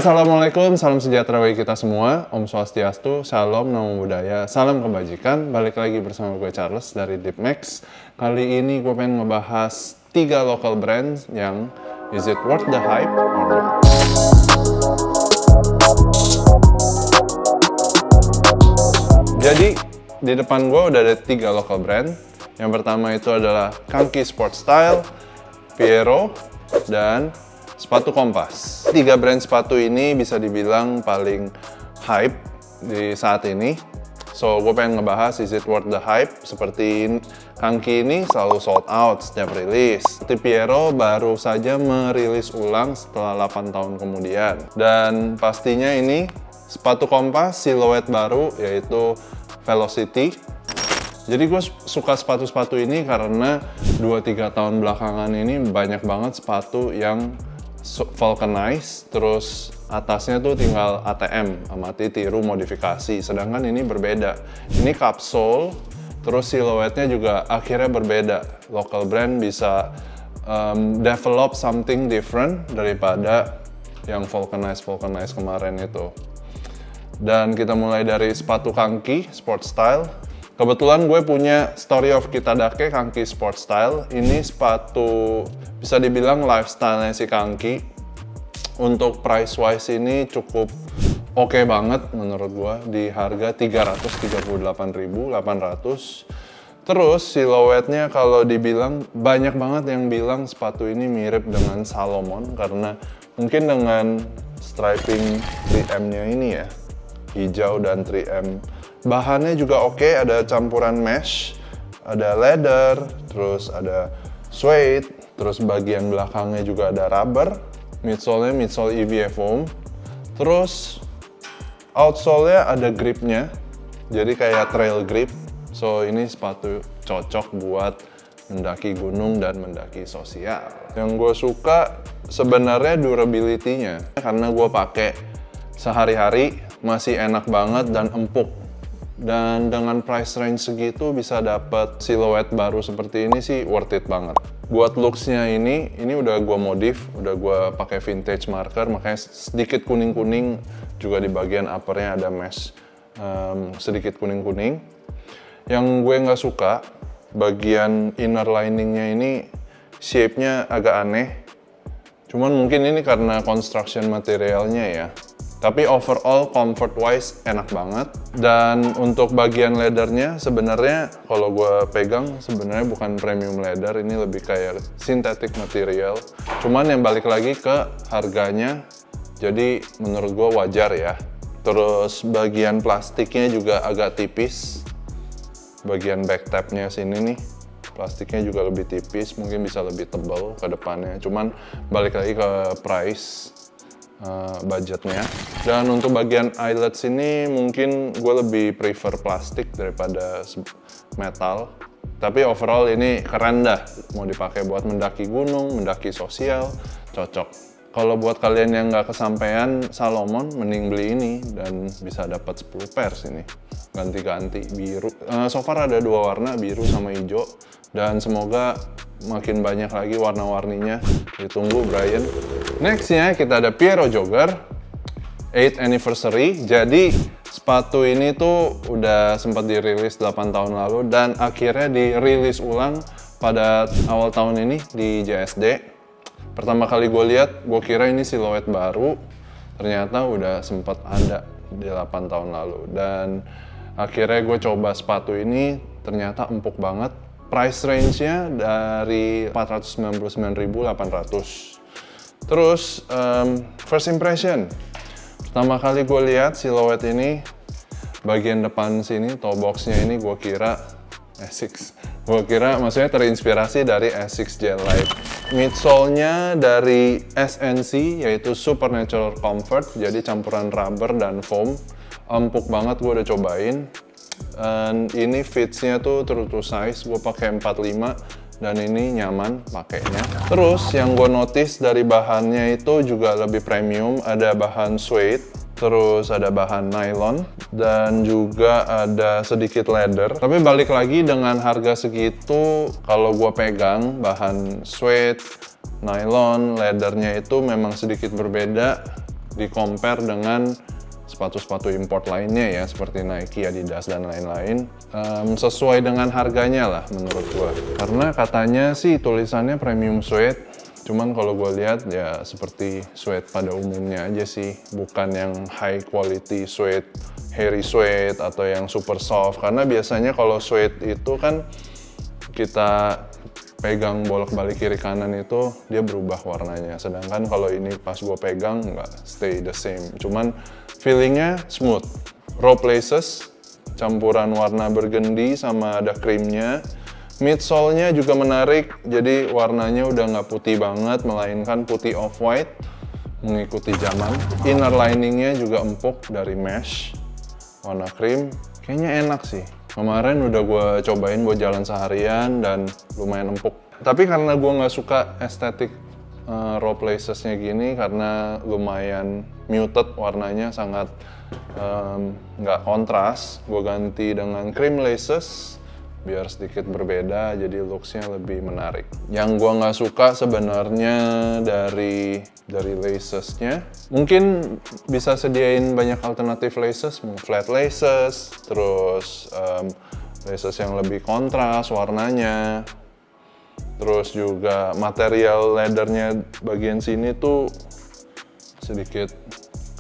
Assalamualaikum, salam sejahtera bagi kita semua. Om Swastiastu, Shalom, Namo Buddhaya, salam kebajikan. Balik lagi bersama gue Charles dari DeepMax. Kali ini gue pengen ngebahas 3 local brands yang is it worth the hype or not? Jadi di depan gue udah ada 3 local brand. Yang pertama itu adalah Kanki Sport Style, Piero, dan sepatu Kompas. 3 brand sepatu ini bisa dibilang paling hype di saat ini. So, gue pengen ngebahas is it worth the hype. Seperti Kanki ini selalu sold out setiap rilis. Seperti Piero baru saja merilis ulang setelah 8 tahun kemudian. Dan pastinya ini sepatu Kompas siluet baru yaitu Velocity. Jadi gue suka sepatu-sepatu ini karena 2-3 tahun belakangan ini banyak banget sepatu yang vulcanized, terus atasnya tuh tinggal ATM, amati tiru modifikasi. Sedangkan ini berbeda. Ini capsule, terus siluetnya juga akhirnya berbeda. Local brand bisa develop something different daripada yang vulcanized kemarin itu. Dan kita mulai dari sepatu Kanki Sport Style. Kebetulan gue punya Story of Kitadake Kanki Sport Style. Ini sepatu bisa dibilang lifestyle-nya si Kanki. Untuk price wise ini cukup oke banget menurut gue di harga 338.800. Terus siluetnya kalau dibilang banyak banget yang bilang sepatu ini mirip dengan Salomon karena mungkin dengan striping 3M-nya ini ya, hijau dan 3M. Bahannya juga oke, ada campuran mesh, ada leather, terus ada suede, terus bagian belakangnya juga ada rubber, midsole-nya midsole EVA foam, terus outsole-nya ada gripnya, jadi kayak trail grip. So ini sepatu cocok buat mendaki gunung dan mendaki sosial. Yang gue suka sebenarnya durability-nya, karena gue pakai sehari-hari masih enak banget dan empuk. Dan dengan price range segitu bisa dapat siluet baru seperti ini sih worth it banget. Buat looks-nya ini udah gue modif, udah gue pakai vintage marker, makanya sedikit kuning-kuning juga di bagian uppernya ada mesh sedikit kuning-kuning. Yang gue nggak suka, bagian inner liningnya ini shape-nya agak aneh. Cuman mungkin ini karena construction materialnya ya. Tapi overall comfort wise enak banget. Dan untuk bagian leathernya sebenarnya kalau gue pegang sebenarnya bukan premium leather, ini lebih kayak synthetic material. Cuman yang balik lagi ke harganya, jadi menurut gue wajar ya. Terus bagian plastiknya juga agak tipis. Bagian back tabnya sini nih, plastiknya juga lebih tipis, mungkin bisa lebih tebal ke depannya. Cuman balik lagi ke price. Budgetnya. Dan untuk bagian eyelets ini mungkin gue lebih prefer plastik daripada metal, tapi overall ini keren dah, mau dipakai buat mendaki gunung, mendaki sosial, cocok. Kalau buat kalian yang nggak kesampean Salomon, mending beli ini dan bisa dapat 10 pairs ini, ganti-ganti biru. So far ada 2 warna, biru sama hijau, dan semoga makin banyak lagi warna-warninya. Ditunggu Brian. Nextnya kita ada Piero Jogger 8th anniversary. Jadi sepatu ini tuh udah sempat dirilis 8 tahun lalu dan akhirnya dirilis ulang pada awal tahun ini di JSD. Pertama kali gue lihat, gue kira ini siluet baru, ternyata udah sempat ada di 8 tahun lalu. Dan akhirnya gue coba sepatu ini, ternyata empuk banget. Price range-nya dari 499.800. Terus first impression, pertama kali gue lihat siluet ini, bagian depan sini, toe box-nya ini gue kira Asics. Gue kira maksudnya terinspirasi dari Asics Gelite. Midsole-nya dari SNC, yaitu Supernatural Comfort, jadi campuran rubber dan foam. Empuk banget, gue udah cobain. Dan ini fits-nya tuh true to size, gue pakai 45 dan ini nyaman pakainya. Terus yang gue notice dari bahannya itu juga lebih premium, ada bahan suede, terus ada bahan nylon, dan juga ada sedikit leather. Tapi balik lagi dengan harga segitu, kalau gue pegang bahan suede, nylon, leathernya itu memang sedikit berbeda. di compare dengan sepatu-sepatu import lainnya ya, seperti Nike, Adidas, dan lain-lain. Sesuai dengan harganya lah menurut gua. Karena katanya sih tulisannya premium suede, cuman kalau gue lihat ya seperti suede pada umumnya aja sih, bukan yang high quality suede, hairy suede atau yang super soft. Karena biasanya kalau suede itu kan kita pegang bolak-balik kiri kanan itu dia berubah warnanya. Sedangkan kalau ini pas gue pegang nggak stay the same. Cuman feelingnya smooth. Raw laces, campuran warna burgundy sama ada krimnya. Midsole-nya juga menarik, jadi warnanya udah nggak putih banget, melainkan putih off-white, mengikuti zaman. Inner lining-nya juga empuk dari mesh, warna krim. Kayaknya enak sih. Kemarin udah gue cobain buat jalan seharian dan lumayan empuk. Tapi karena gue nggak suka estetik raw laces-nya gini, karena lumayan muted warnanya, sangat nggak kontras, gue ganti dengan cream laces biar sedikit berbeda, jadi looks-nya lebih menarik. Yang gue nggak suka sebenarnya dari laces-nya, mungkin bisa sediain banyak alternatif laces, flat laces, terus laces yang lebih kontras warnanya, terus juga material leathernya bagian sini tuh sedikit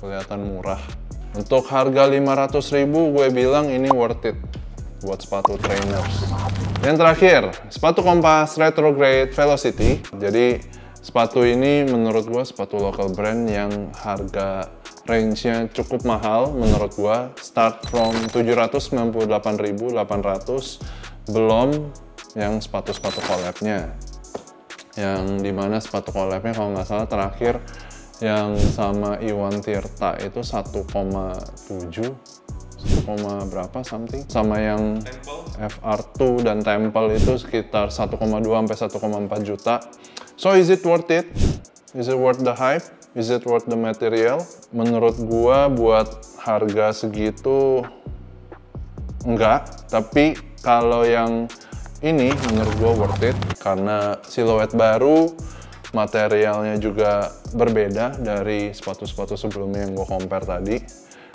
kelihatan murah. Untuk harga 500.000 gue bilang ini worth it buat sepatu trainers. Yang terakhir, sepatu Kompas Retrograde Velocity. Jadi sepatu ini menurut gua sepatu local brand yang harga range-nya cukup mahal menurut gua. Start from 798.800, belum yang sepatu-sepatu collab-nya. Yang dimana sepatu collab-nya kalau nggak salah terakhir yang sama Iwan Tirta itu 1,7 berapa something, sama yang FR2 dan Temple itu sekitar 1,2 sampai 1,4 juta. So is it worth it? Is it worth the hype? Is it worth the material? Menurut gua buat harga segitu enggak, tapi kalau yang ini menurut gua worth it karena siluet baru, materialnya juga berbeda dari sepatu-sepatu sebelumnya yang gua compare tadi.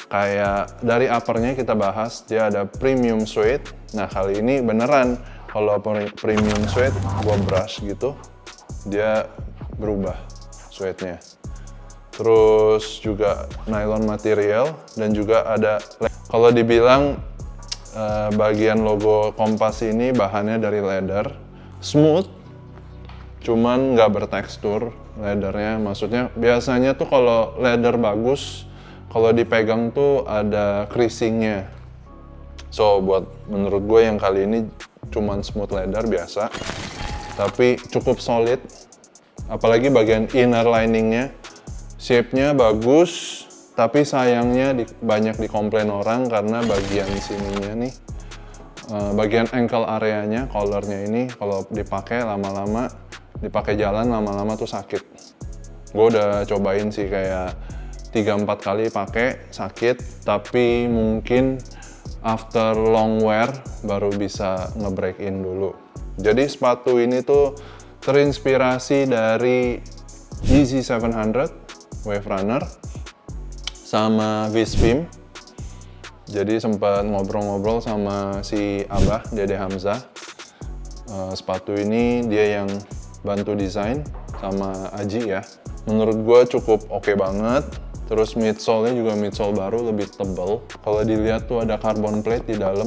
Kayak dari uppernya kita bahas, dia ada premium suede. Nah kali ini beneran kalau premium suede gua brush gitu, dia berubah suede-nya. Terus juga nylon material dan juga ada, kalau dibilang bagian logo Kompas ini bahannya dari leather, smooth, cuman nggak bertekstur leathernya. Maksudnya biasanya tuh kalau leather bagus, kalau dipegang tuh ada creasingnya. So buat menurut gue yang kali ini cuman smooth leather biasa, tapi cukup solid. Apalagi bagian inner liningnya, shape-nya bagus, tapi sayangnya banyak dikomplain orang karena bagian sininya nih, bagian ankle areanya, collarnya ini kalau dipakai lama-lama, dipakai jalan lama-lama tuh sakit. Gue udah cobain sih kayak 3-4 kali pakai sakit, tapi mungkin after long wear baru bisa nge-break in dulu. Jadi sepatu ini tuh terinspirasi dari Yeezy 700 Wave Runner sama Visvim. Jadi sempat ngobrol-ngobrol sama si Abah Dede Hamzah. Sepatu ini dia yang bantu desain sama Aji ya. Menurut gue cukup oke banget. Terus midsole-nya juga midsole baru, lebih tebal. Kalau dilihat tuh ada carbon plate di dalam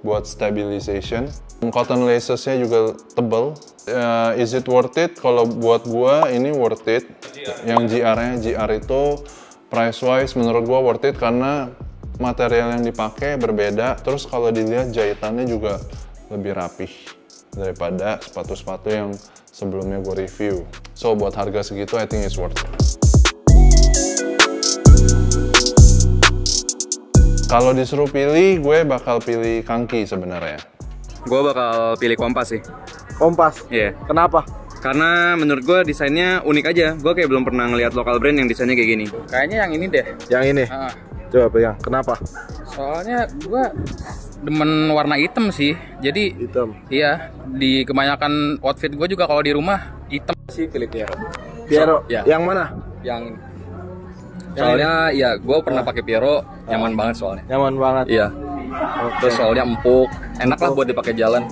buat stabilization. Cotton laces-nya juga tebal. Is it worth it? Kalau buat gua ini worth it. Yang GR-nya, GR itu price-wise menurut gua worth it karena material yang dipakai berbeda. Terus kalau dilihat jahitannya juga lebih rapih daripada sepatu-sepatu yang sebelumnya gua review. So buat harga segitu, I think it's worth it. Kalau disuruh pilih, gue bakal pilih Kanki sebenarnya. Gue bakal pilih Kompas sih. Kompas? Iya. Yeah. Kenapa? Karena menurut gue desainnya unik aja. Gue kayak belum pernah ngeliat lokal brand yang desainnya kayak gini. Kayaknya yang ini deh. Yang ini? Coba pegang. Kenapa? Soalnya gue demen warna hitam sih. Jadi hitam? Iya. Di kebanyakan outfit gue juga kalau di rumah hitam sih pilih Piero. Piero? Ya. Yang mana? Yang Soalnya ya gue pernah pakai Piero, nyaman banget soalnya. Nyaman banget. Iya. Terus soalnya empuk, enak lah buat dipakai jalan.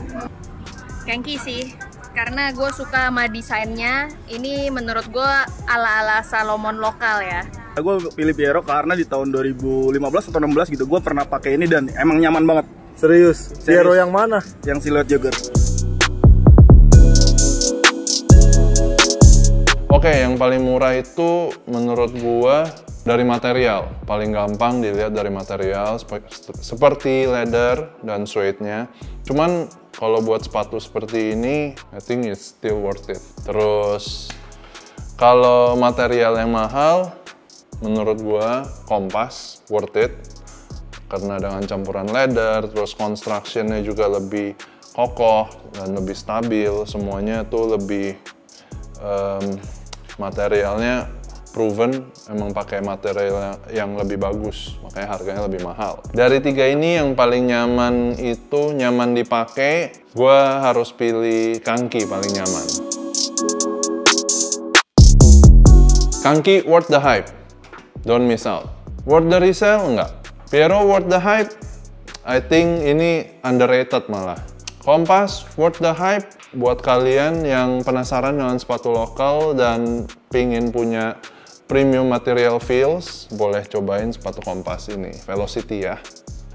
Kanki sih, karena gue suka sama desainnya. Ini menurut gue ala-ala Salomon lokal ya. Gue pilih Piero karena di tahun 2015 atau 16 gitu gue pernah pakai ini dan emang nyaman banget. Serius? Piero yang mana? Yang silhouette jogger. Oke, yang paling murah itu menurut gua dari material. Paling gampang dilihat dari material seperti leather dan suede-nya. Cuman kalau buat sepatu seperti ini, I think it's still worth it. Terus kalau material yang mahal, menurut gua Kompas worth it. Karena dengan campuran leather, terus construction-nya juga lebih kokoh dan lebih stabil. Semuanya tuh lebih materialnya proven, emang pakai material yang lebih bagus, makanya harganya lebih mahal. Dari tiga ini yang paling nyaman itu nyaman dipakai, gue harus pilih Kanki paling nyaman. Kanki worth the hype, don't miss out. Worth the resale? Enggak. Piero worth the hype? I think ini underrated malah. Kompas worth the hype? Buat kalian yang penasaran dengan sepatu lokal dan pingin punya premium material feels, boleh cobain sepatu Kompas ini, Velocity ya.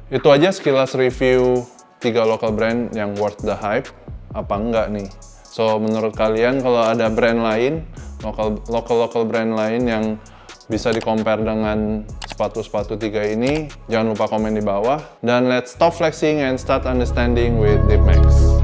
Itu aja sekilas review 3 local brand yang worth the hype, apa enggak nih? So, menurut kalian kalau ada brand lain, local brand lain yang bisa di-compare dengan sepatu-sepatu 3 ini, jangan lupa komen di bawah. Dan let's stop flexing and start understanding with Deep Max.